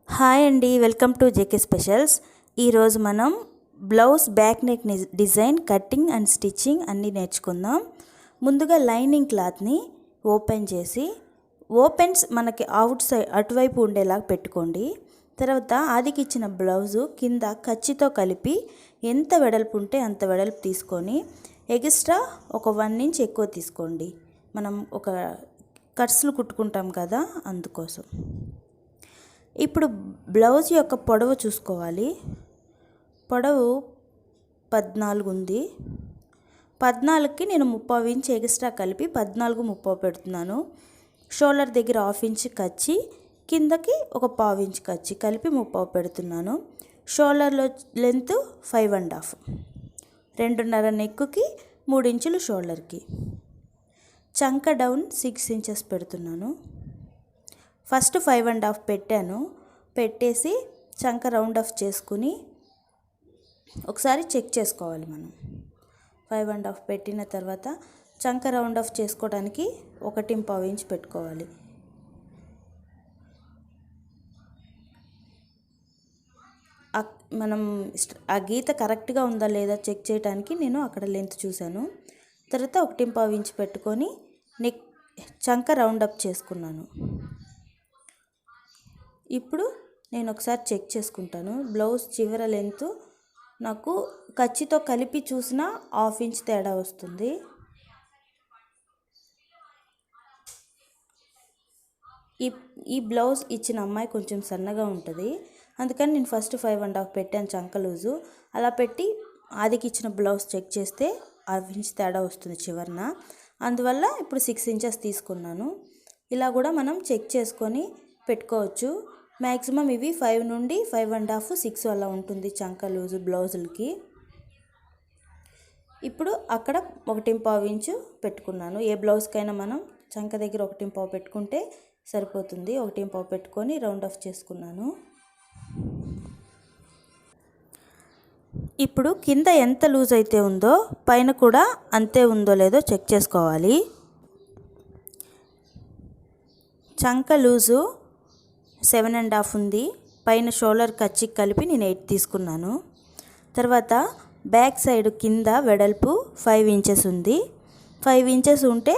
Hi అండి, welcome to JK specials. ఈరోజు మనం blouse back neck design cutting and stitching అన్నీ నేర్చుకుందాం. ముందుగా లైనింగ్ క్లాత్ని ఓపెన్ చేసి ఓపెన్స్ మనకి అవుట్ సైడ్ అటువైపు ఉండేలాగా పెట్టుకోండి. తర్వాత ఆదికి ఇచ్చిన బ్లౌజు కింద ఖర్చుతో కలిపి ఎంత వెడల్పు ఉంటే అంత వెడల్పు తీసుకొని ఎక్స్ట్రా ఒక 1 ఇంచ్ ఎక్కువ తీసుకోండి. మనం ఒక కట్స్లు కుట్టుకుంటాం కదా, అందుకోసం. ఇప్పుడు బ్లౌజ్ యొక్క పొడవు చూసుకోవాలి. పొడవు 14 ఉంది. 14కి నేను 3/4 ఇంచ్ ఎక్స్ట్రా కలిపి 14.5 పెడుతున్నాను. షోల్డర్ దగ్గర 1/2 ఇంచ్ కచ్చి, కిందకి ఒక 1/4 ఇంచ్ కచ్చి కలిపి 3/4 పెడుతున్నాను. షోల్డర్లో లెంత్ 5.5, 2.5 నెక్కుకి, 3 ఇంచులు షోల్డర్కి. చంక డౌన్ 6 ఇంచెస్ పెడుతున్నాను. ఫస్ట్ 5.5 పెట్టాను. పెట్టేసి చంక రౌండ్ ఆఫ్ చేసుకుని ఒకసారి చెక్ చేసుకోవాలి. మనం 5.5 పెట్టిన తర్వాత చంక రౌండ్ ఆఫ్ చేసుకోవడానికి 1.5 ఇంచ్ పెట్టుకోవాలి. మనం ఆ గీత కరెక్ట్గా ఉందా లేదా చెక్ చేయడానికి నేను అక్కడ లెంత్ చూశాను. తర్వాత 1.5 ఇంచ్ పెట్టుకొని నెక్ చంక రౌండ్ అప్ చేసుకున్నాను. ఇప్పుడు నేను ఒకసారి చెక్ చేసుకుంటాను. బ్లౌజ్ చివర లెంత్ నాకు ఖర్చుతో కలిపి చూసినా 1/2 ఇంచ్ తేడా వస్తుంది. ఈ బ్లౌజ్ ఇచ్చిన అమ్మాయి కొంచెం సన్నగా ఉంటుంది, అందుకని నేను ఫస్ట్ 5.5 పెట్టాను చంక లూజు. అలా పెట్టి ఆదికి ఇచ్చిన బ్లౌజ్ చెక్ చేస్తే 1/2 ఇంచ్ తేడా వస్తుంది చివరన. అందువల్ల ఇప్పుడు 6 ఇంచెస్ తీసుకున్నాను. ఇలా కూడా మనం చెక్ చేసుకొని పెట్టుకోవచ్చు. మ్యాక్సిమం ఇవి 5 నుండి 5.5, 6 అలా ఉంటుంది చంక లూజు బ్లౌజులకి. ఇప్పుడు అక్కడ 1.5 ఇంచు పెట్టుకున్నాను. ఏ బ్లౌజ్కైనా మనం చంక దగ్గర 1.5 పెట్టుకుంటే సరిపోతుంది. 1.5 పెట్టుకొని రౌండ్ ఆఫ్ చేసుకున్నాను. ఇప్పుడు కింద ఎంత లూజ్ అయితే ఉందో పైన కూడా అంతే ఉందో లేదో చెక్ చేసుకోవాలి. చంక లూజు 7.5 ఉంది. పైన షోల్డర్ ఖర్చుకి కలిపి నేను 8 తీసుకున్నాను. తర్వాత బ్యాక్ సైడ్ కింద వెడల్పు 5 ఇంచెస్ ఉంది. 5 ఇంచెస్ ఉంటే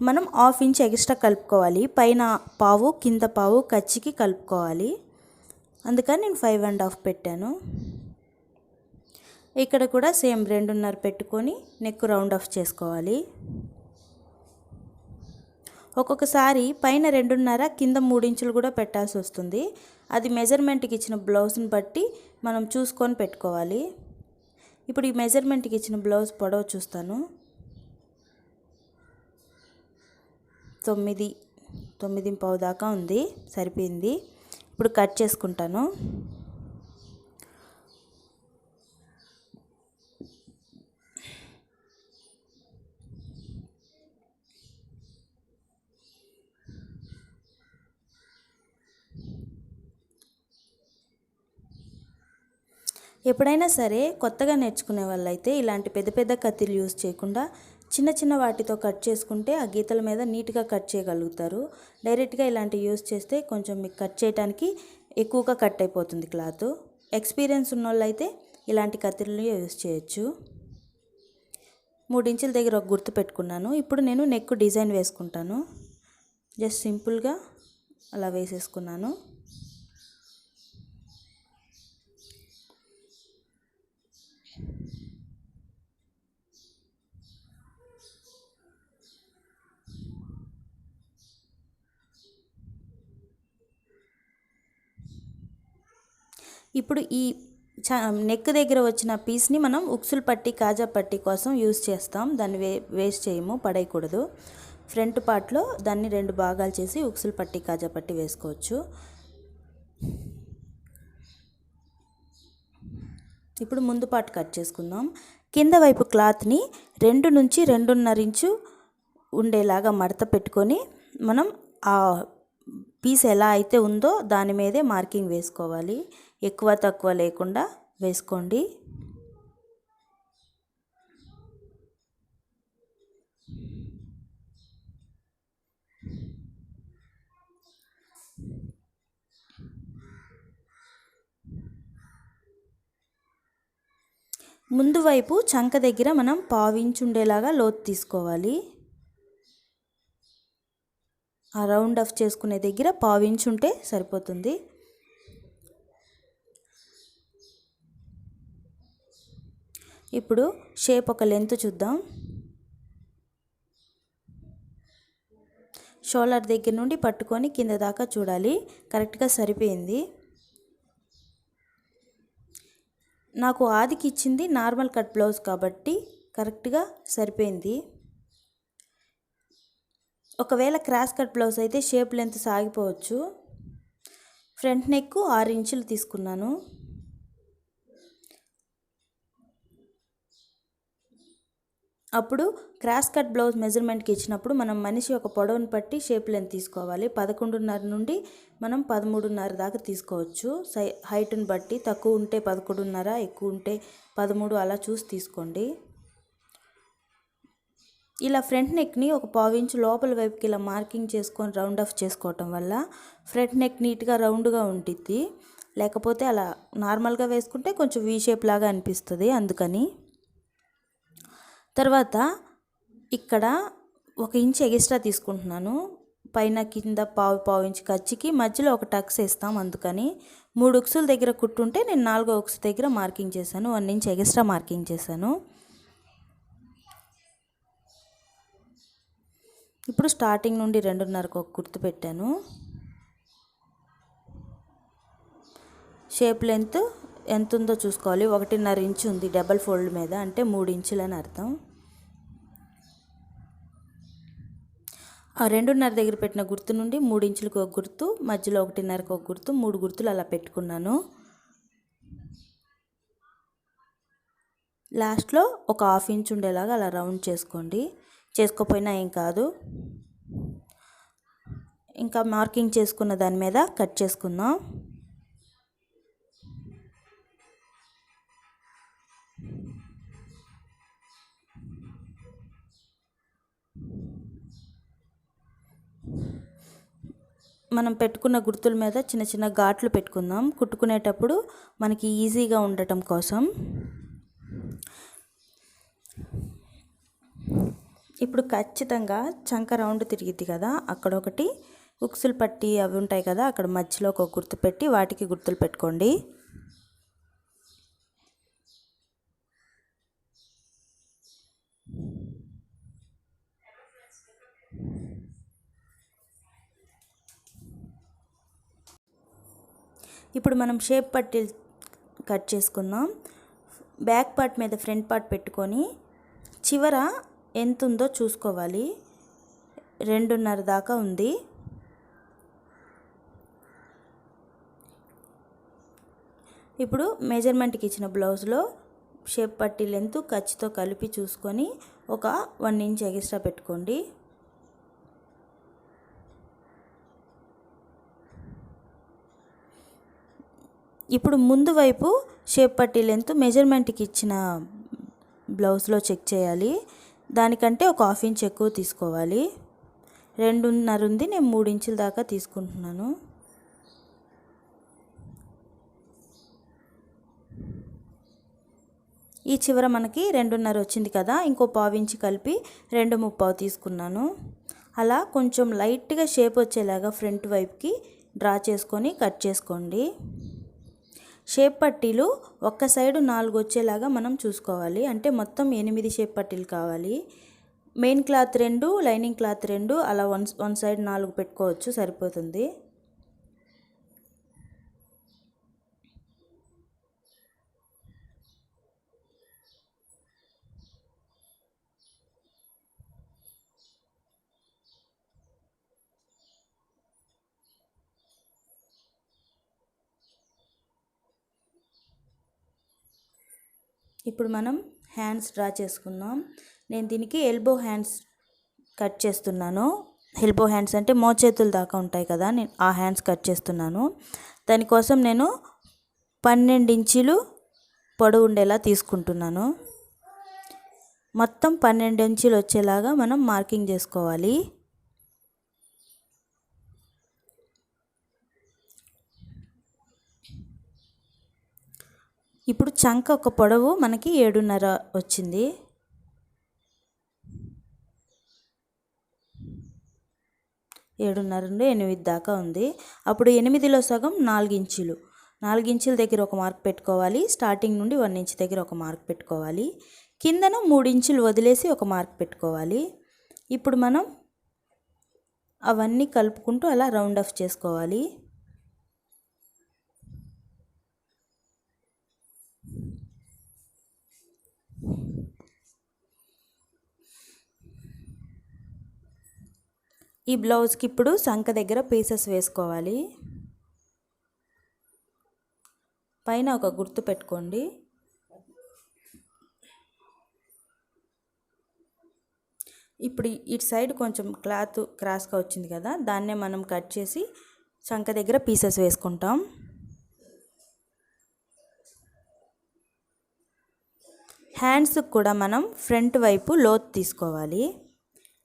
మనం 1/2 ఇంచ్ ఎక్స్ట్రా కలుపుకోవాలి. పైన పావు కింద పావు ఖర్చుకి కలుపుకోవాలి. అందుకని నేను 5.5 పెట్టాను. ఇక్కడ కూడా సేమ్ 2.5 పెట్టుకొని నెక్ రౌండ్ ఆఫ్ చేసుకోవాలి. ఒక్కొక్కసారి పైన 2.5 కింద 3 ఇంచులు కూడా పెట్టాల్సి వస్తుంది. అది మెజర్మెంట్కి ఇచ్చిన బ్లౌజ్ని బట్టి మనం చూసుకొని పెట్టుకోవాలి. ఇప్పుడు ఈ మెజర్మెంట్కి ఇచ్చిన బ్లౌజ్ పొడవు చూస్తాను. 9.5 దాకా ఉంది, సరిపోయింది. ఇప్పుడు కట్ చేసుకుంటాను. ఎప్పుడైనా సరే కొత్తగా నేర్చుకునే వాళ్ళైతే ఇలాంటి పెద్ద పెద్ద కత్తిలు యూజ్ చేయకుండా చిన్న చిన్న వాటితో కట్ చేసుకుంటే ఆ గీతల మీద నీట్గా కట్ చేయగలుగుతారు. డైరెక్ట్గా ఇలాంటివి యూజ్ చేస్తే కొంచెం మీకు కట్ చేయడానికి ఎక్కువగా కట్ అయిపోతుంది క్లాత్. ఎక్స్పీరియన్స్ ఉన్న వాళ్ళైతే ఇలాంటి కత్తిలను యూజ్ చేయొచ్చు. 3 ఇంచుల దగ్గర ఒక గుర్తు పెట్టుకున్నాను. ఇప్పుడు నేను నెక్ డిజైన్ వేసుకుంటాను. జస్ట్ సింపుల్గా అలా వేసేసుకున్నాను. ఇప్పుడు ఈ నెక్ దగ్గర వచ్చిన పీస్ని మనం ఉక్సులు పట్టి కాజా పట్టి కోసం యూజ్ చేస్తాం. దాన్ని వేస్ట్ చేయము, పడేయకూడదు. ఫ్రంట్ పార్ట్లో దాన్ని 2 భాగాలు చేసి ఉక్సులు పట్టి కాజా పట్టి వేసుకోవచ్చు. ఇప్పుడు ముందు పార్ట్ కట్ చేసుకుందాం. కింద వైపు క్లాత్ని 2 నుంచి 2.5 ఇంచు ఉండేలాగా మడత పెట్టుకొని మనం ఆ పీస్ ఎలా అయితే ఉందో దాని మీదే మార్కింగ్ వేసుకోవాలి. ఎక్కువ తక్కువ లేకుండా వేసుకోండి. ముందు వైపు చంక దగ్గర మనం పావించి ఉండేలాగా లోతు తీసుకోవాలి. ఆ రౌండ్ ఆఫ్ చేసుకునే దగ్గర పావించి ఉంటే సరిపోతుంది. ఇప్పుడు షేప్ ఒక లెంత్ చూద్దాం. షోల్డర్ దగ్గర నుండి పట్టుకొని కింద దాకా చూడాలి, కరెక్ట్గా సరిపోయింది. నాకు ఆదికి ఇచ్చింది నార్మల్ కట్ బ్లౌజ్ కాబట్టి కరెక్ట్గా సరిపోయింది. ఒకవేళ క్రాస్ కట్ బ్లౌజ్ అయితే షేప్ లెంత్ సాగిపోవచ్చు. ఫ్రంట్ నెక్ 6 ఇంచులు తీసుకున్నాను. అప్పుడు క్రాస్ కట్ బ్లౌజ్ మెజర్మెంట్కి ఇచ్చినప్పుడు మనం మనిషి ఒక పొడవును బట్టి షేప్ లెంత్ తీసుకోవాలి. 11.5 నుండి మనం 13.5 దాకా తీసుకోవచ్చు. హైట్ని బట్టి తక్కువ ఉంటే 11.5, ఎక్కువ ఉంటే 13 అలా చూసి తీసుకోండి. ఇలా ఫ్రంట్ నెక్ని ఒక 1/4 ఇంచు లోపల వైపుకి ఇలా మార్కింగ్ చేసుకొని రౌండ్ ఆఫ్ చేసుకోవటం వల్ల ఫ్రంట్ నెక్ నీట్గా రౌండ్గా ఉంటుంది. లేకపోతే అలా నార్మల్గా వేసుకుంటే కొంచెం వీ షేప్ లాగా అనిపిస్తుంది. అందుకని తర్వాత ఇక్కడ 1 ఇంచ్ ఎక్స్ట్రా తీసుకుంటున్నాను. పైన కింద పావు ఇంచు ఖర్చుకి మధ్యలో ఒక టక్స్ వేస్తాం. అందుకని 3 ఉక్సుల దగ్గర కుట్టుంటే నేను 4వ ఉక్సు దగ్గర మార్కింగ్ చేశాను. 1 ఇంచ్ ఎక్స్ట్రా మార్కింగ్ చేశాను. ఇప్పుడు స్టార్టింగ్ నుండి 2.5కు ఒక కుర్తు పెట్టాను. షేప్ లెంత్ ఎంత ఉందో చూసుకోవాలి. 1.5 ఇంచు ఉంది డబల్ ఫోల్డ్ మీద, అంటే 3 ఇంచులు అని అర్థం. ఆ 2.5 దగ్గర పెట్టిన గుర్తు నుండి 3 ఇంచులకు ఒక గుర్తు, మధ్యలో 1.5కు ఒక గుర్తు, 3 గుర్తులు అలా పెట్టుకున్నాను. లాస్ట్లో ఒక 1/2 ఇంచ్ ఉండేలాగా అలా రౌండ్ చేసుకోండి. చేసుకోపోయినా ఏం కాదు. ఇంకా మార్కింగ్ చేసుకున్న దాని మీద కట్ చేసుకుందాం. మనం పెట్టుకున్న గుర్తుల మీద చిన్న చిన్న ఘాట్లు పెట్టుకుందాం కుట్టుకునేటప్పుడు మనకి ఈజీగా ఉండటం కోసం. ఇప్పుడు ఖచ్చితంగా చంక రౌండ్ తిరిగిద్ది కదా, అక్కడ ఒకటి ఉక్సులు పట్టి అవి ఉంటాయి కదా, అక్కడ మధ్యలో ఒక గుర్తు పెట్టి వాటికి గుర్తులు పెట్టుకోండి. ఇప్పుడు మనం షేప్ పట్టీలు కట్ చేసుకుందాం. బ్యాక్ పార్ట్ మీద ఫ్రంట్ పార్ట్ పెట్టుకొని చివర ఎంత ఉందో చూసుకోవాలి. 2.5 దాకా ఉంది. ఇప్పుడు మెజర్మెంట్కి ఇచ్చిన బ్లౌజ్లో షేప్ పట్టీ లెంత్ ఖర్చుతో కలిపి చూసుకొని ఒక 1 ఇంచ్ ఎక్స్ట్రా పెట్టుకోండి. ఇప్పుడు ముందు వైపు షేప్ పట్టీ లెంత్ మెజర్మెంట్కి ఇచ్చిన బ్లౌజ్లో చెక్ చేయాలి. దానికంటే ఒక 1/2 ఇంచ్ ఎక్కువ తీసుకోవాలి. 2.5 ఉంది, నేను 3 ఇంచుల దాకా తీసుకుంటున్నాను. ఈ చివర మనకి 2.5 వచ్చింది కదా, ఇంకో 1/2 ఇంచ్ కలిపి 2.75 తీసుకున్నాను. అలా కొంచెం లైట్గా షేప్ వచ్చేలాగా ఫ్రంట్ వైపుకి డ్రా చేసుకొని కట్ చేసుకోండి. షేప్ పట్టీలు ఒక్క సైడు 4 వచ్చేలాగా మనం చూసుకోవాలి. అంటే మొత్తం 8 షేప్ పట్టీలు కావాలి. మెయిన్ క్లాత్ 2, లైనింగ్ క్లాత్ 2, అలా వన్ సైడ్ 4 పెట్టుకోవచ్చు, సరిపోతుంది. ఇప్పుడు మనం హ్యాండ్స్ డ్రా చేసుకుందాం. నేను దీనికి ఎల్బో హ్యాండ్స్ కట్ చేస్తున్నాను. ఎల్బో హ్యాండ్స్ అంటే మోచేతుల దాకా ఉంటాయి కదా, నేను ఆ హ్యాండ్స్ కట్ చేస్తున్నాను. దానికోసం నేను 12 ఇంచులు పొడవు ఉండేలా తీసుకుంటున్నాను. మొత్తం 12 ఇంచులు వచ్చేలాగా మనం మార్కింగ్ చేసుకోవాలి. ఇప్పుడు చంక ఒక పొడవు మనకి 7.5 వచ్చింది. 7.5 నుండి 8 దాకా ఉంది. అప్పుడు 8లో సగం 4 ఇంచులు. 4 ఇంచుల దగ్గర ఒక మార్క్ పెట్టుకోవాలి. స్టార్టింగ్ నుండి 1 ఇంచ్ దగ్గర ఒక మార్క్ పెట్టుకోవాలి. కిందన 3 ఇంచులు వదిలేసి ఒక మార్క్ పెట్టుకోవాలి. ఇప్పుడు మనం అవన్నీ కలుపుకుంటూ అలా రౌండ్ ఆఫ్ చేసుకోవాలి. ఈ బ్లౌజ్కి ఇప్పుడు సంక దగ్గర పీసెస్ వేసుకోవాలి. పైన ఒక గుర్తు పెట్టుకోండి. ఇప్పుడు ఇటు సైడ్ కొంచెం క్లాత్ క్రాస్గా వచ్చింది కదా, దాన్నే మనం కట్ చేసి సంక దగ్గర పీసెస్ వేసుకుంటాం. హ్యాండ్స్కి కూడా మనం ఫ్రంట్ వైపు లోతు తీసుకోవాలి.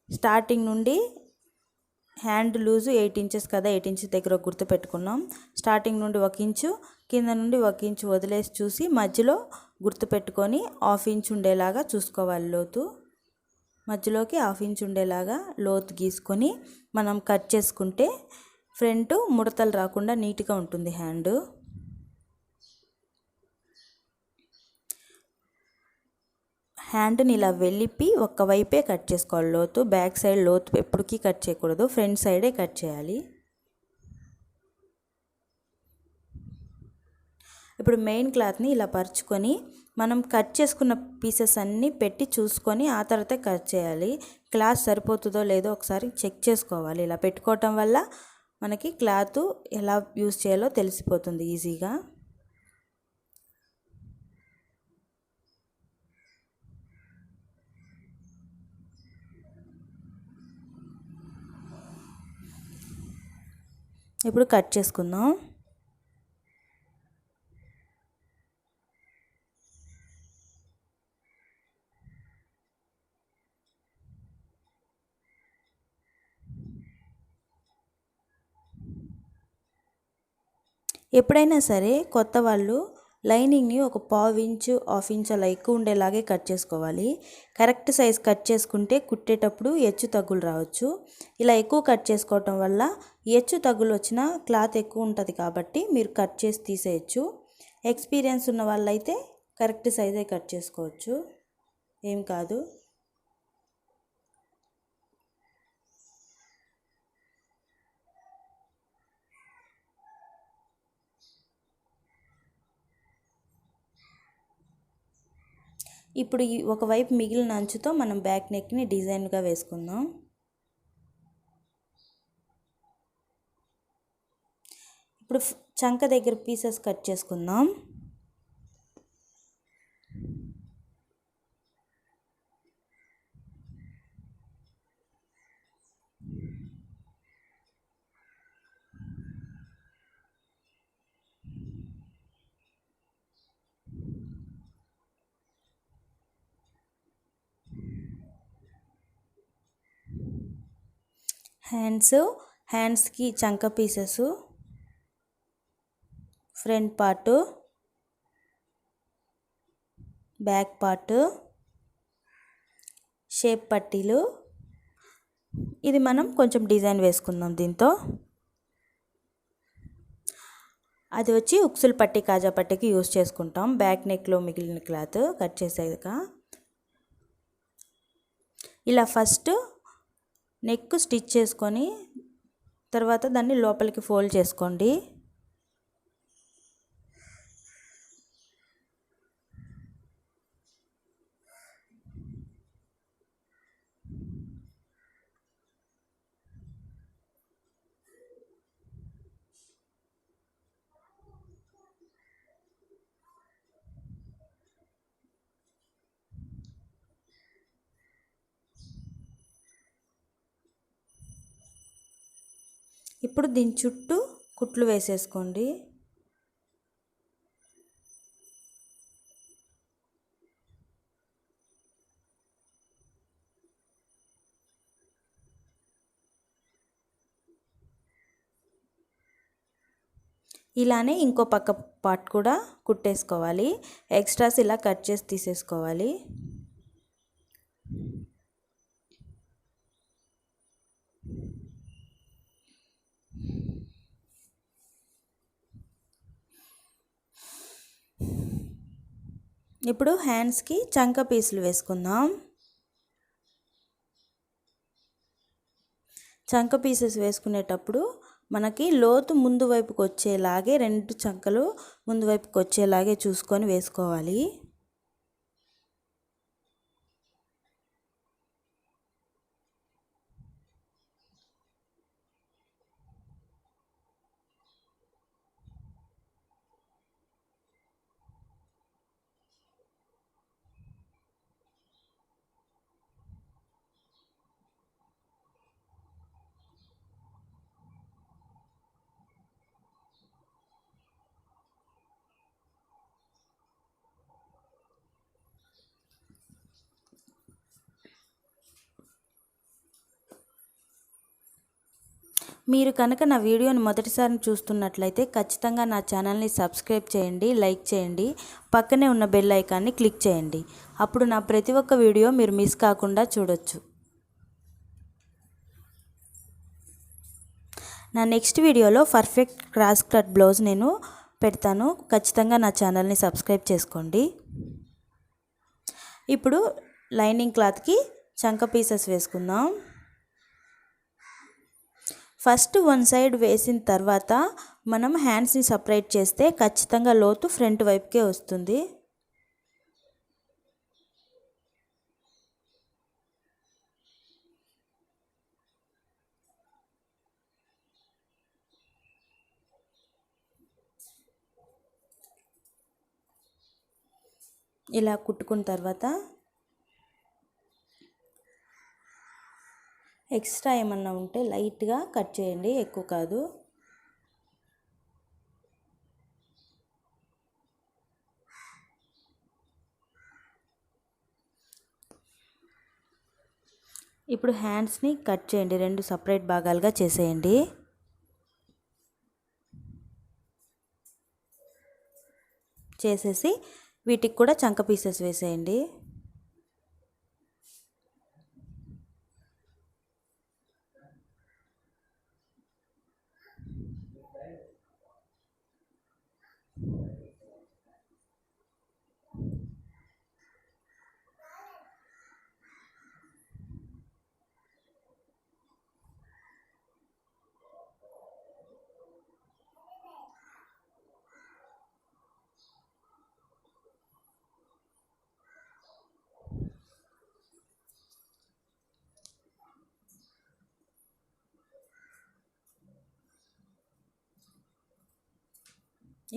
స్టార్టింగ్ నుండి హ్యాండ్ లూజు 8 ఇంచెస్ కదా, 8 ఇంచెస్ దగ్గర గుర్తు పెట్టుకున్నాం. స్టార్టింగ్ నుండి 1 ఇంచు, కింద నుండి 1 ఇంచు వదిలేసి చూసి మధ్యలో గుర్తు పెట్టుకొని 1/2 ఇంచ్ ఉండేలాగా చూసుకోవాలి. లోతు మధ్యలోకి 1/2 ఇంచ్ ఉండేలాగా లోతు గీసుకొని మనం కట్ చేసుకుంటే ఫ్రంట్ ముడతలు రాకుండా నీట్గా ఉంటుంది హ్యాండ్. హ్యాండ్ని ఇలా వెలిపి ఒక్కవైపే కట్ చేసుకోవాలి. లోతు బ్యాక్ సైడ్ లోతు ఎప్పటికీ కట్ చేయకూడదు, ఫ్రంట్ సైడే కట్ చేయాలి. ఇప్పుడు మెయిన్ క్లాత్ని ఇలా పరుచుకొని మనం కట్ చేసుకున్న పీసెస్ అన్నీ పెట్టి చూసుకొని ఆ తర్వాత కట్ చేయాలి. క్లాత్ సరిపోతుందో లేదో ఒకసారి చెక్ చేసుకోవాలి. ఇలా పెట్టుకోవటం వల్ల మనకి క్లాత్ ఎలా యూజ్ చేయాలో తెలిసిపోతుంది ఈజీగా. ఇప్పుడు కట్ చేసుకుందాం. ఎప్పుడైనా సరే కొత్త వాళ్ళు లైనింగ్ని ఒక 1/4 ఇంచు 1/2 ఇంచ్ అలా ఎక్కువ ఉండేలాగే కట్ చేసుకోవాలి. కరెక్ట్ సైజ్ కట్ చేసుకుంటే కుట్టేటప్పుడు హెచ్చు తగ్గులు రావచ్చు. ఇలా ఎక్కువ కట్ చేసుకోవటం వల్ల హెచ్చు తగ్గులు వచ్చినా క్లాత్ ఎక్కువ ఉంటుంది కాబట్టి మీరు కట్ చేసి తీసేయచ్చు. ఎక్స్పీరియన్స్ ఉన్న వాళ్ళైతే కరెక్ట్ సైజే కట్ చేసుకోవచ్చు, ఏం కాదు. ఇప్పుడు ఈ ఒకవైపు మిగిలిన అంచుతో మనం బ్యాక్ నెక్ని డిజైన్గా వేసుకుందాం. ఇప్పుడు చంక దగ్గర పీసెస్ కట్ చేసుకుందాం. హ్యాండ్స్కి చంక pieces, front part, back part, shape పట్టీలు. ఇది మనం కొంచెం డిజైన్ వేసుకుందాం దీంతో. అది వచ్చి ఉక్సులు పట్టి కాజా పట్టీకి యూజ్ చేసుకుంటాం. బ్యాక్ నెక్లో మిగిలిన క్లాత్ కట్ చేసాక ఇలా ఫస్ట్ నెక్ స్టిచ్ చేసుకొని తర్వాత దాన్ని లోపలికి ఫోల్డ్ చేసుకోండి. ఇప్పుడు దీని చుట్టూ కుట్లు వేసేసుకోండి. ఇలానే ఇంకో పక్క పార్ట్ కూడా కుట్టేసుకోవాలి. ఎక్స్ట్రాస్ ఇలా కట్ చేసి తీసేసుకోవాలి. ఇప్పుడు హ్యాండ్స్కి చంక పీసులు వేసుకుందాం. చంక పీసెస్ వేసుకునేటప్పుడు మనకి లోతు ముందు వైపుకి వచ్చేలాగే, 2 చంకలు ముందు వైపుకి వచ్చేలాగే చూసుకొని వేసుకోవాలి. మీరు కనుక నా వీడియోని మొదటిసారి చూస్తున్నట్లయితే ఖచ్చితంగా నా ఛానల్ని సబ్స్క్రైబ్ చేయండి, లైక్ చేయండి, పక్కనే ఉన్న బెల్ ఐకాన్ని క్లిక్ చేయండి. అప్పుడు నా ప్రతి ఒక్క వీడియో మీరు మిస్ కాకుండా చూడొచ్చు. నా నెక్స్ట్ వీడియోలో పర్ఫెక్ట్ క్రాస్ కట్ బ్లౌజ్ నేను పెడతాను. ఖచ్చితంగా నా ఛానల్ని సబ్స్క్రైబ్ చేసుకోండి. ఇప్పుడు లైనింగ్ క్లాత్కి చంక పీసెస్ వేసుకుందాం. ఫస్ట్ 1 సైడ్ వేసిన తర్వాత మనం హ్యాండ్స్ని సపరేట్ చేస్తే ఖచ్చితంగా లోతు ఫ్రంట్ వైపుకే వస్తుంది. ఇలా కుట్టుకున్న తర్వాత ఎక్స్ట్రా ఏమన్నా ఉంటే లైట్గా కట్ చేయండి, ఎక్కువ కాదు. ఇప్పుడు హ్యాండ్స్ని కట్ చేయండి, 2 సపరేట్ భాగాలుగా చేసేయండి. చేసేసి వీటికి కూడా చంక పీసెస్ వేసేయండి.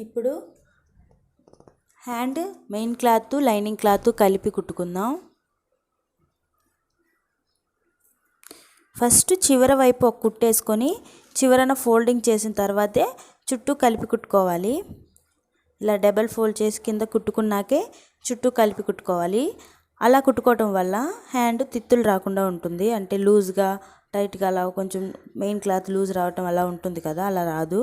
ఇప్పుడు hand main cloth lining cloth కలిపి కుట్టుకుందాం. ఫస్ట్ చివర వైపు ఒక కుట్టేసుకొని చివరన ఫోల్డింగ్ చేసిన తర్వాతే చుట్టూ కలిపి కుట్టుకోవాలి. ఇలా డబల్ ఫోల్డ్ చేసి కింద కుట్టుకున్నాకే చుట్టూ కలిపి కుట్టుకోవాలి. అలా కుట్టుకోవటం వల్ల హ్యాండ్ తిత్తులు రాకుండా ఉంటుంది. అంటే లూజ్గా టైట్గా అలా కొంచెం మెయిన్ క్లాత్ లూజ్ రావటం అలా ఉంటుంది కదా, అలా రాదు.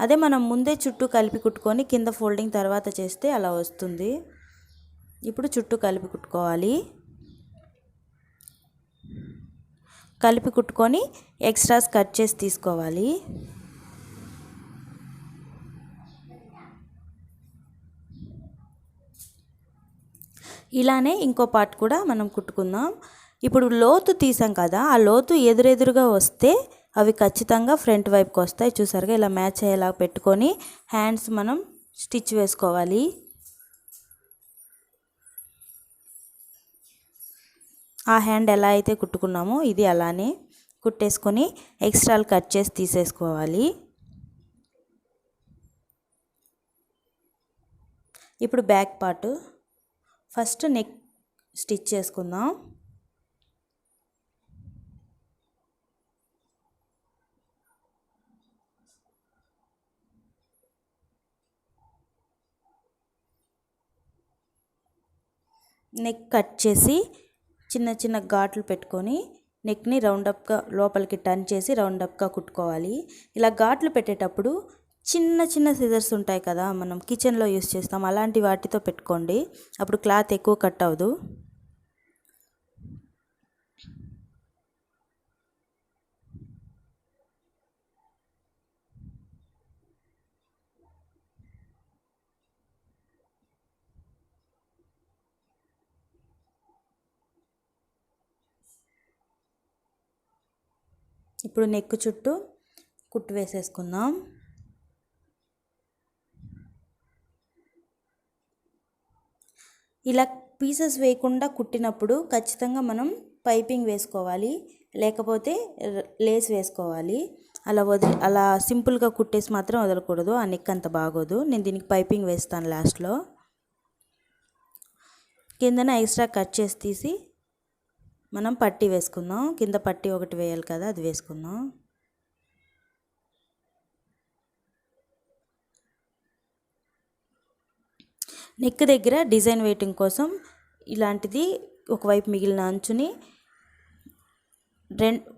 అదే మనం ముందే చుట్టూ కలిపి కుట్టుకొని కింద ఫోల్డింగ్ తర్వాత చేస్తే అలా వస్తుంది. ఇప్పుడు చుట్టూ కలిపి కుట్టుకోవాలి. కలిపి కుట్టుకొని ఎక్స్ట్రాస్ కట్ చేసి తీసుకోవాలి. ఇలానే ఇంకో పార్ట్ కూడా మనం కుట్టుకుందాం. ఇప్పుడు లోతు తీసాం కదా, ఆ లోతు ఎదురెదురుగా వస్తే అవి ఖచ్చితంగా ఫ్రంట్ వైపుకి వస్తాయి. చూసారుగా, ఇలా మ్యాచ్ అయ్యేలా పెట్టుకొని హ్యాండ్స్ మనం స్టిచ్ వేసుకోవాలి. ఆ హ్యాండ్ ఎలా అయితే కుట్టుకున్నామో ఇది అలానే కుట్టేసుకొని ఎక్స్ట్రాలు కట్ చేసి తీసేసుకోవాలి. ఇప్పుడు back part first neck stitch చేసుకుందాం. నెక్ కట్ చేసి చిన్న చిన్న ఘాట్లు పెట్టుకొని నెక్ని రౌండప్గా లోపలికి టర్న్ చేసి రౌండప్గా కుట్టుకోవాలి. ఇలా ఘాట్లు పెట్టేటప్పుడు చిన్న చిన్న సిజర్స్ ఉంటాయి కదా, మనం కిచెన్లో యూస్ చేస్తాం, అలాంటి వాటితో పెట్టుకోండి. అప్పుడు క్లాత్ ఎక్కువ కట్ అవ్వదు. ఇప్పుడు నెక్ చుట్టూ కుట్టు వేసేసుకుందాం. ఇలా పీసెస్ వేయకుండా కుట్టినప్పుడు ఖచ్చితంగా మనం పైపింగ్ వేసుకోవాలి, లేకపోతే లేస్ వేసుకోవాలి. అలా సింపుల్గా కుట్టేసి మాత్రం వదలకూడదు, ఆ నెక్ అంత బాగోదు. నేను దీనికి పైపింగ్ వేస్తాను లాస్ట్లో. కిందన ఎక్స్ట్రా కట్ చేసి తీసి మనం పట్టీ వేసుకుందాం. కింద పట్టీ ఒకటి వేయాలి కదా, అది వేసుకుందాం. నెక్ దగ్గర డిజైన్ వేయటం కోసం ఇలాంటిది ఒకవైపు మిగిలిన అంచుని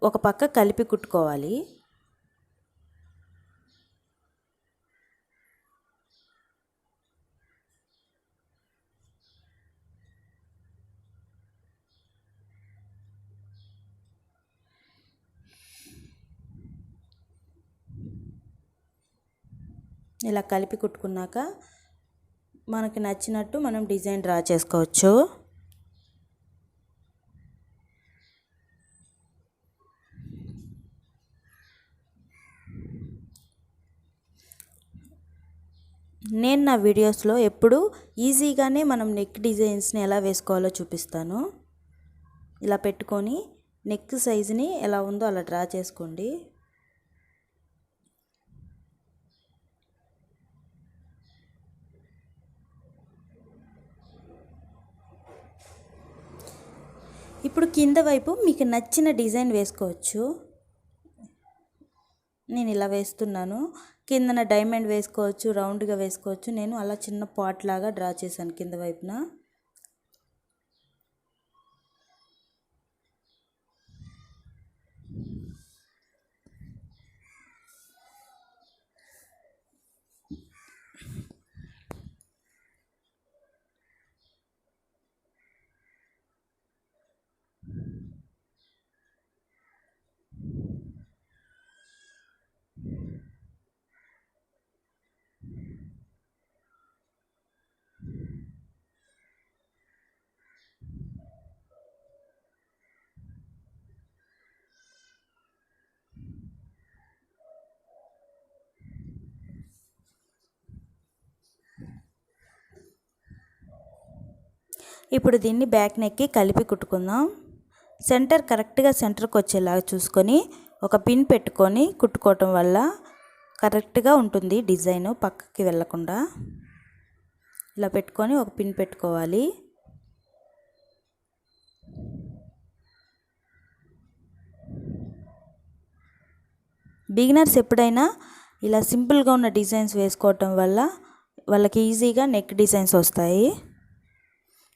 ఒక పక్క కలిపి కుట్టుకోవాలి. ఇలా కలిపి కుట్టుకున్నాక మనకి నచ్చినట్టు మనం డిజైన్ డ్రా చేసుకోవచ్చు. నేను నా వీడియోస్లో ఎప్పుడు ఈజీగానే మనం నెక్ డిజైన్స్ని ఎలా వేసుకోవాలో చూపిస్తాను. ఇలా పెట్టుకొని నెక్ సైజుని ఎలా ఉందో అలా డ్రా చేసుకోండి. ఇప్పుడు కింద వైపు మీకు నచ్చిన డిజైన్ వేసుకోవచ్చు. నేను ఇలా వేస్తున్నాను. కిందన డైమండ్ వేసుకోవచ్చు, రౌండ్గా వేసుకోవచ్చు. నేను అలా చిన్న పాట్ లాగా డ్రా చేశాను కింద వైపున. ఇప్పుడు దీన్ని బ్యాక్ నెక్కి కలిపి కుట్టుకుందాం. సెంటర్ కరెక్ట్గా సెంటర్కి వచ్చేలాగా చూసుకొని ఒక పిన్ పెట్టుకొని కుట్టుకోవటం వల్ల కరెక్ట్గా ఉంటుంది డిజైన్, పక్కకి వెళ్ళకుండా. ఇలా పెట్టుకొని ఒక పిన్ పెట్టుకోవాలి. బిగినర్స్ ఎప్పుడైనా ఇలా సింపుల్గా ఉన్న డిజైన్స్ వేసుకోవటం వల్ల వాళ్ళకి ఈజీగా నెక్ డిజైన్స్ వస్తాయి.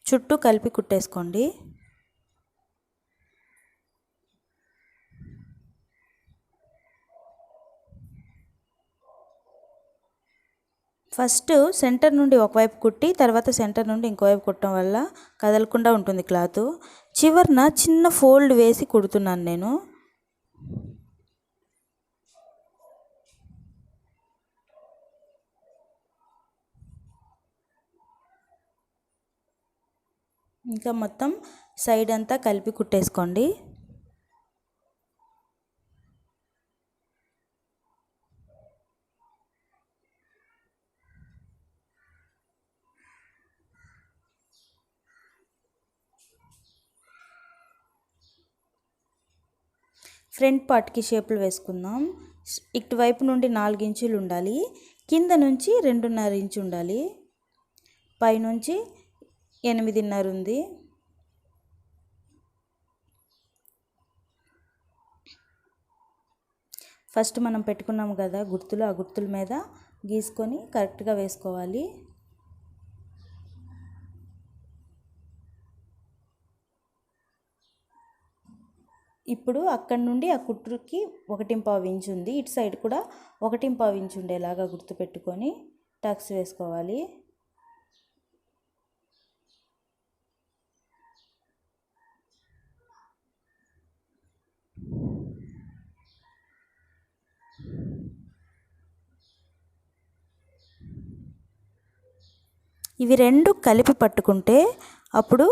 చుట్టూ కలిపి కుట్టేసుకోండి. ఫస్ట్ సెంటర్ నుండి ఒకవైపు కుట్టి తర్వాత సెంటర్ నుండి ఇంకోవైపు కుట్టడం వల్ల కదలకుండా ఉంటుంది క్లాత్. చివరన చిన్న ఫోల్డ్ వేసి కుడుతున్నాను నేను. ఇంకా మొత్తం సైడ్ అంతా కలిపి కుట్టేసుకోండి. ఫ్రంట్ పార్ట్కి షేపులు వేసుకుందాం. ఇటువైపు నుండి 4 ఇంచులు ఉండాలి, కింద నుంచి 2.5 ఇంచు ఉండాలి, పైనుంచి 8.5 ఉంది. ఫస్ట్ మనం పెట్టుకున్నాం కదా గుర్తులు, ఆ గుర్తుల మీద గీసుకొని కరెక్ట్గా వేసుకోవాలి. ఇప్పుడు అక్కడ నుండి ఆ కుట్టుకి 1.5 ఇంచు ఉంది, ఇటు సైడ్ కూడా 1.5 ఇంచు ఉండేలాగా గుర్తుపెట్టుకొని టక్స్ వేసుకోవాలి. ఇవి రెండు కలిపి పట్టుకుంటే అప్పుడు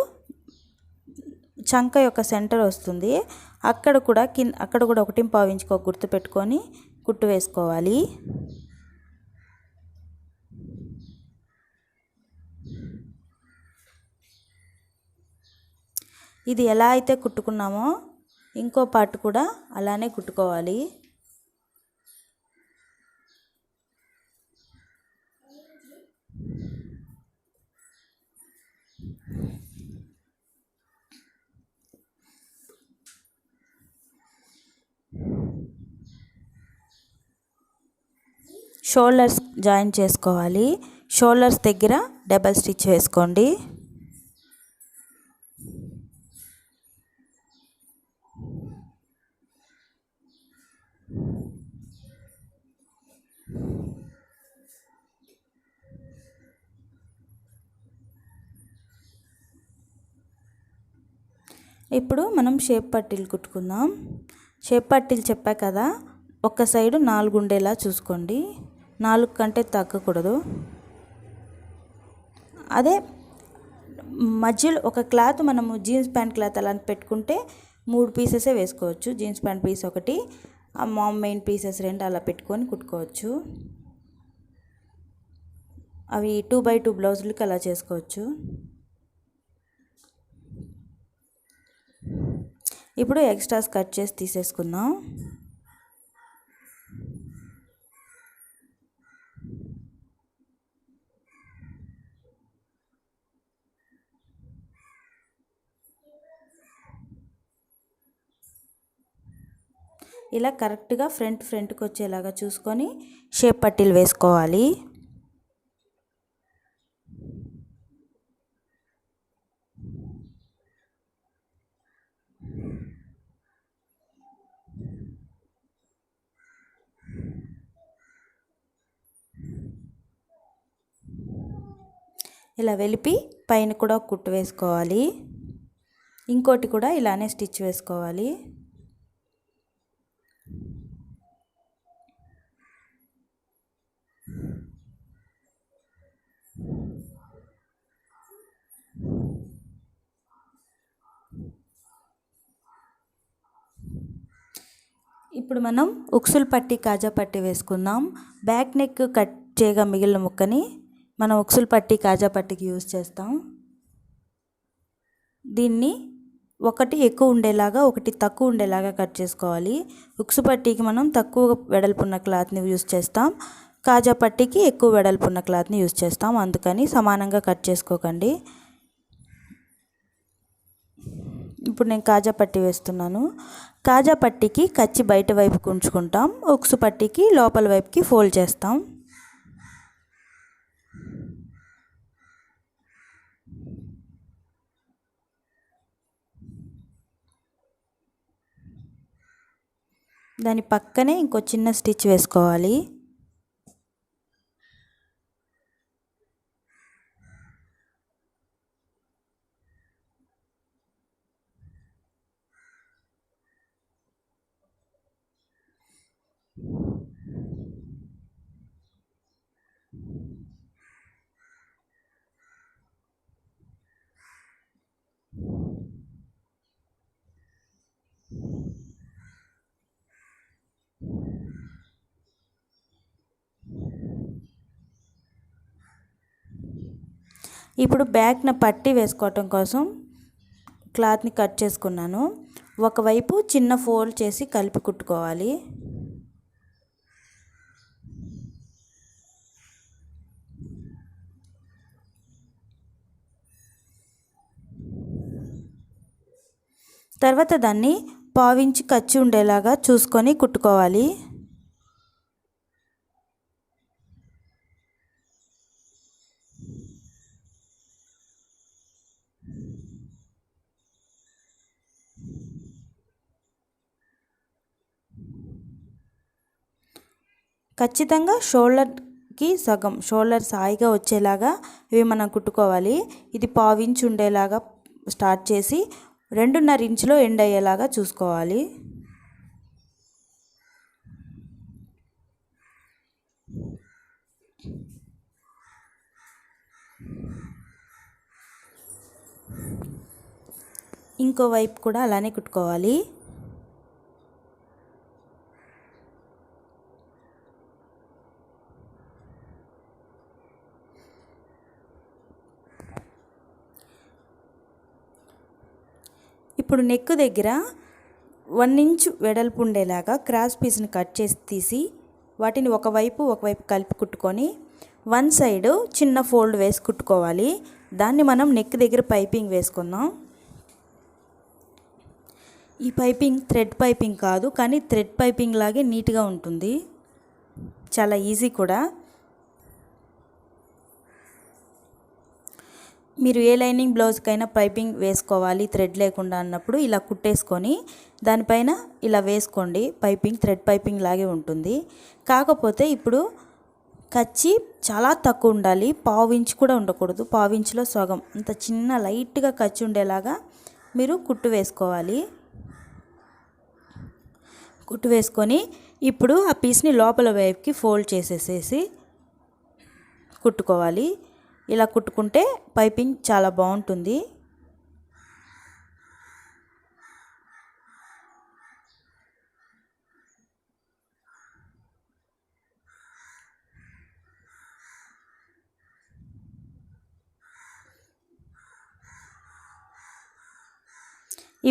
చంక యొక్క సెంటర్ వస్తుంది. అక్కడ కూడా 1.5 ఇంచుకి ఒక గుర్తు పెట్టుకొని కుట్టు వేసుకోవాలి. ఇది ఎలా అయితే కుట్టుకున్నామో ఇంకో పార్ట్ కూడా అలానే కుట్టుకోవాలి. షోల్డర్స్ జాయిన్ చేసుకోవాలి. షోల్డర్స్ దగ్గర డబల్ స్టిచ్ వేసుకోండి. ఇప్పుడు మనం షేప్ పట్టీలు కుట్టుకుందాం. షేప్ పట్టీలు చెప్పా కదా, ఒక సైడు 4 ఉండేలా చూసుకోండి, 4 కంటే తగ్గకూడదు. అదే మధ్యలో ఒక క్లాత్ మనము జీన్స్ ప్యాంట్ క్లాత్ అలా పెట్టుకుంటే 3 పీసెసే వేసుకోవచ్చు. జీన్స్ ప్యాంట్ పీస్ ఒకటి, మెయిన్ పీసెస్ 2 అలా పెట్టుకొని కుట్టుకోవచ్చు. అవి 2x2 బ్లౌజులకి అలా చేసుకోవచ్చు. ఇప్పుడు ఎక్స్ట్రాస్ కట్ చేసి తీసేసుకుందాం. ఇలా కరెక్ట్గా ఫ్రంట్కి వచ్చేలాగా చూసుకొని షేప్ పట్టీలు వేసుకోవాలి. ఇలా వెలిపి పైన కూడా కుట్టు వేసుకోవాలి. ఇంకోటి కూడా ఇలానే స్టిచ్ వేసుకోవాలి. ఇప్పుడు మనం ఉక్సులు పట్టి కాజా పట్టి వేసుకుందాం. బ్యాక్ నెక్ కట్ చేయగా మిగిలిన ముక్కని మనం ఉక్సులు పట్టి కాజా పట్టికి యూజ్ చేస్తాం. దీన్ని ఒకటి ఎక్కువ ఉండేలాగా ఒకటి తక్కువ ఉండేలాగా కట్ చేసుకోవాలి. ఉక్సు పట్టీకి మనం తక్కువ వెడల్పున్న క్లాత్ని యూజ్ చేస్తాం, కాజా పట్టీకి ఎక్కువ వెడల్పున్న క్లాత్ని యూజ్ చేస్తాం. అందుకని సమానంగా కట్ చేసుకోకండి. ఇప్పుడు నేను కాజా పట్టీ వేస్తున్నాను. కాజా పట్టీకి కచ్చి బయట వైపుకి ఉంచుకుంటాం, ఉక్సు పట్టీకి లోపల వైపుకి ఫోల్డ్ చేస్తాం. దాని పక్కనే ఇంకో చిన్న స్టిచ్ వేసుకోవాలి. ఇప్పుడు బ్యాక్న పట్టీ వేసుకోవటం కోసం క్లాత్ని కట్ చేసుకున్నాను. ఒకవైపు చిన్న ఫోల్డ్ చేసి కలిపి కుట్టుకోవాలి. తర్వాత దాన్ని పావించి ఖర్చు ఉండేలాగా చూసుకొని కుట్టుకోవాలి. ఖచ్చితంగా షోల్డర్కి సగం, షోల్డర్ సాయిగా వచ్చేలాగా ఇవి మనం కుట్టుకోవాలి. ఇది 1/2 ఇంచ్ ఉండేలాగా స్టార్ట్ చేసి 2.5 ఇంచులో ఎండ్ అయ్యేలాగా చూసుకోవాలి. ఇంకో వైపు కూడా అలానే కుట్టుకోవాలి. ఇప్పుడు నెక్ దగ్గర 1 ఇంచ్ వెడల్పు ఉండేలాగా క్రాస్ పీస్ని కట్ చేసి తీసి వాటిని ఒకవైపు కలిపి కుట్టుకొని వన్ సైడ్ చిన్న ఫోల్డ్ వేసి కుట్టుకోవాలి. దాన్ని మనం నెక్ దగ్గర పైపింగ్ వేసుకుందాం. ఈ పైపింగ్ థ్రెడ్ పైపింగ్ కాదు, కానీ థ్రెడ్ పైపింగ్ లాగే నీట్గా ఉంటుంది, చాలా ఈజీ కూడా. మీరు ఏ లైనింగ్ బ్లౌజ్కైనా పైపింగ్ వేసుకోవాలి థ్రెడ్ లేకుండా అన్నప్పుడు ఇలా కుట్టేసుకొని దానిపైన ఇలా వేసుకోండి. పైపింగ్ థ్రెడ్ పైపింగ్ లాగే ఉంటుంది. కాకపోతే ఇప్పుడు కచ్చి చాలా తక్కువ ఉండాలి, 1/2 ఇంచ్ కూడా ఉండకూడదు. 1/2 ఇంచులో సగం అంత చిన్న లైట్గా కచ్చి ఉండేలాగా మీరు కుట్టు వేసుకోవాలి. కుట్టు వేసుకొని ఇప్పుడు ఆ పీస్ని లోపల వైపుకి ఫోల్డ్ చేసేసేసి కుట్టుకోవాలి. ఇలా కుట్టుకుంటే పైపింగ్ చాలా బాగుంటుంది.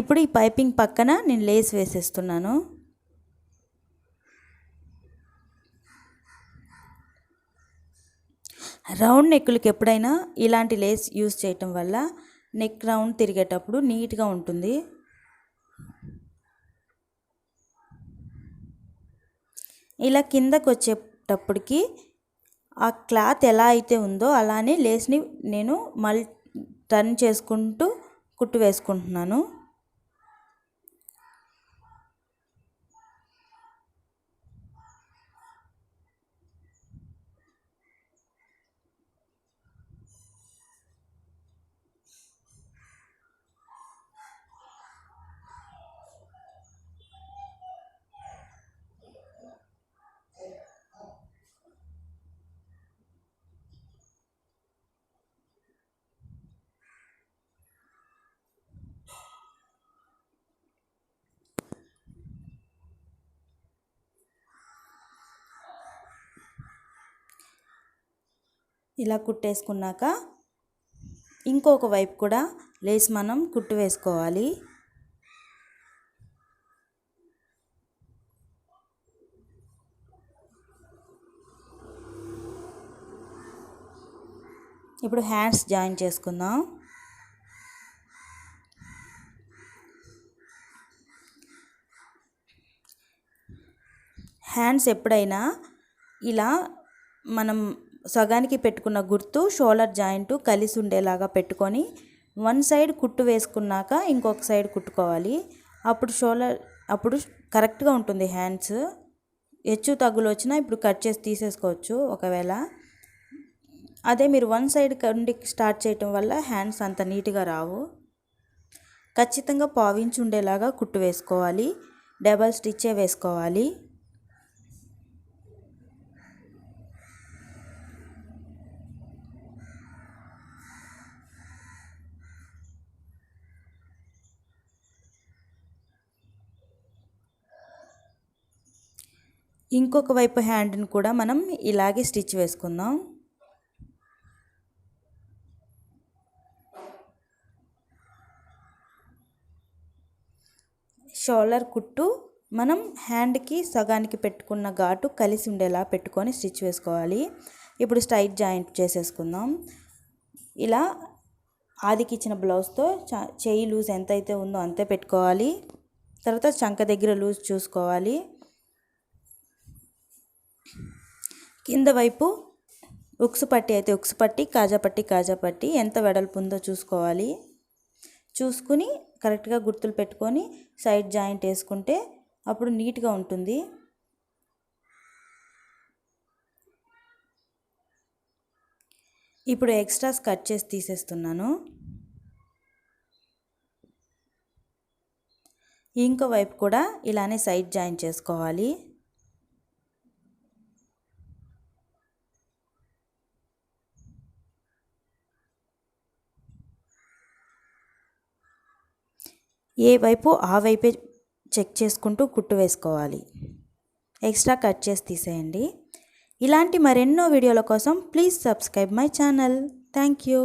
ఇప్పుడు ఈ పైపింగ్ పక్కన నేను లేస్ వేసేస్తున్నాను. రౌండ్ నెక్కులకి ఎప్పుడైనా ఇలాంటి లేస్ యూస్ చేయటం వల్ల నెక్ రౌండ్ తిరిగేటప్పుడు నీట్గా ఉంటుంది. ఇలా కిందకు వచ్చేటప్పటికి ఆ క్లాత్ ఎలా అయితే ఉందో అలానే లేస్ని నేను టర్న్ చేసుకుంటూ కుట్టు వేసుకుంటున్నాను. ఇలా కుట్టేసుకున్నాక ఇంకొక వైపు కూడా లేస్ మనం కుట్టు వేసుకోవాలి. ఇప్పుడు హ్యాండ్స్ జాయిన్ చేసుకుందాం. హ్యాండ్స్ ఎప్పుడైనా ఇలా మనం సగానికి పెట్టుకున్న గుర్తు షోల్డర్ జాయింట్ కలిసి ఉండేలాగా పెట్టుకొని వన్ సైడ్ కుట్టు వేసుకున్నాక ఇంకొక సైడ్ కుట్టుకోవాలి. అప్పుడు కరెక్ట్గా ఉంటుంది హ్యాండ్స్. హెచ్చు తగ్గులు వచ్చినా ఇప్పుడు కట్ చేసి తీసేసుకోవచ్చు ఒకవేళ. అదే మీరు వన్ సైడ్ నుండి స్టార్ట్ చేయటం వల్ల హ్యాండ్స్ అంత నీట్గా రావు. ఖచ్చితంగా 1/2 ఇంచ్ ఉండేలాగా కుట్టు వేసుకోవాలి. డబల్ స్టిచ్చే వేసుకోవాలి. ఇంకొక వైపు హ్యాండ్ని కూడా మనం ఇలాగే స్టిచ్ వేసుకుందాం. షోల్డర్ కుట్టు మనం హ్యాండ్కి సగానికి పెట్టుకున్న ఘాటు కలిసి ఉండేలా పెట్టుకొని స్టిచ్ వేసుకోవాలి. ఇప్పుడు స్ట్రైట్ జాయింట్ చేసేసుకుందాం. ఇలా ఆదికి ఇచ్చిన బ్లౌజ్తో చెయ్యి లూజ్ ఎంతైతే ఉందో అంతే పెట్టుకోవాలి. తర్వాత చంక దగ్గర లూజ్ చూసుకోవాలి. కింద వైపు ఉక్సు పట్టి అయితే ఉక్సు పట్టి, కాజా పట్టి ఎంత వెడల్పు ఉందో చూసుకోవాలి. చూసుకుని కరెక్ట్గా గుర్తులు పెట్టుకొని సైడ్ జాయింట్ వేసుకుంటే అప్పుడు నీట్గా ఉంటుంది. ఇప్పుడు ఎక్స్ట్రాస్ కట్ చేసి తీసేస్తున్నాను. ఇంకో వైపు కూడా ఇలానే సైడ్ జాయిన్ చేసుకోవాలి. ఏ వైపు ఆ వైపే చెక్ చేసుకుంటూ కుట్టు వేసుకోవాలి. ఎక్స్ట్రా కట్ చేసి తీసేయండి. ఇలాంటి మరెన్నో వీడియోల కోసం please subscribe my channel. Thank you.